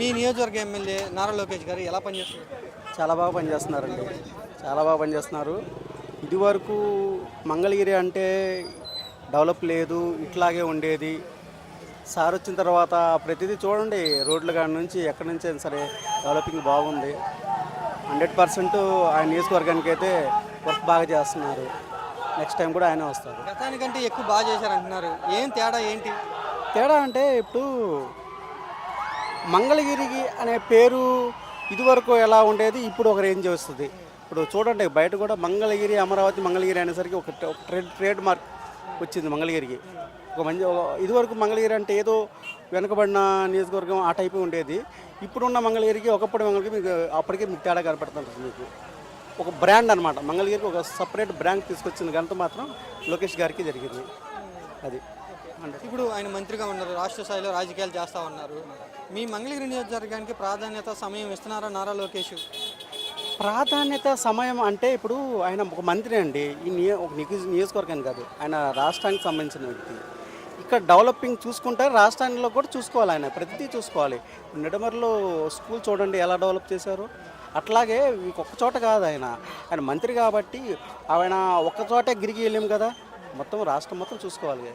మీ నియోజకవర్గ ఎమ్మెల్యే నారా లోకేష్ గారు ఎలా పనిచేస్తారు? చాలా బాగా పనిచేస్తున్నారండి. చాలా బాగా పనిచేస్తున్నారు. ఇదివరకు మంగళగిరి అంటే డెవలప్ లేదు, ఇట్లాగే ఉండేది. సార్ వచ్చిన తర్వాత ప్రతిదీ చూడండి, రోడ్ల కాడ నుంచి ఎక్కడి నుంచి అయినా సరే డెవలపింగ్ బాగుంది. 100% ఆయన నియోజకవర్గానికి అయితే వర్క్ బాగా చేస్తున్నారు. నెక్స్ట్ టైం కూడా ఆయనే వస్తారు. గతానికంటే ఎక్కువ బాగా చేశారంటున్నారు. ఏం తేడా ఏంటి? తేడా అంటే ఇప్పుడు మంగళగిరికి అనే పేరు ఇదివరకు ఎలా ఉండేది, ఇప్పుడు ఒక రేంజ్ వస్తుంది. ఇప్పుడు చూడండి, బయట కూడా మంగళగిరి, అమరావతి, మంగళగిరి అనేసరికి ఒక ట్రేడ్ మార్క్ వచ్చింది మంగళగిరికి. ఇదివరకు మంగళగిరి అంటే ఏదో వెనుకబడిన నియోజకవర్గం ఆ టైపు ఉండేది. ఇప్పుడున్న మంగళగిరికి, ఒకప్పటి మంగళగిరి మీకు అప్పటికే మీకు తేడా కనపడుతుంటుంది. మీకు ఒక బ్రాండ్ అనమాట, మంగళగిరికి ఒక సపరేట్ బ్రాండ్ తీసుకొచ్చిన ఘనత మాత్రం లోకేష్ గారికి జరిగింది. అది ఇప్పుడు ఆయన మంత్రిగా ఉన్నారు, రాష్ట్ర స్థాయిలో రాజకీయాలు చేస్తూ ఉన్నారు. మీ మంగళగిరి నియోజకవర్గానికి ప్రాధాన్యత సమయం ఇస్తున్నారా నారా లోకేష్? ప్రాధాన్యత సమయం అంటే ఇప్పుడు ఆయన ఒక మంత్రి అండి. ఒక నియోజకవర్గానికి కాదు, ఆయన రాష్ట్రానికి సంబంధించిన వ్యక్తి. ఇక్కడ డెవలపింగ్ చూసుకుంటే రాష్ట్రాల్లో కూడా చూసుకోవాలి, ఆయన ప్రతిదీ చూసుకోవాలి. ఇప్పుడు నిడమర్లో స్కూల్ చూడండి ఎలా డెవలప్ చేశారు. అట్లాగే ఒక్క చోట కాదు, ఆయన మంత్రి కాబట్టి ఆయన ఒక్క చోటే గిరిగి వెళ్ళాం కదా, మొత్తం రాష్ట్రం మొత్తం చూసుకోవాలి.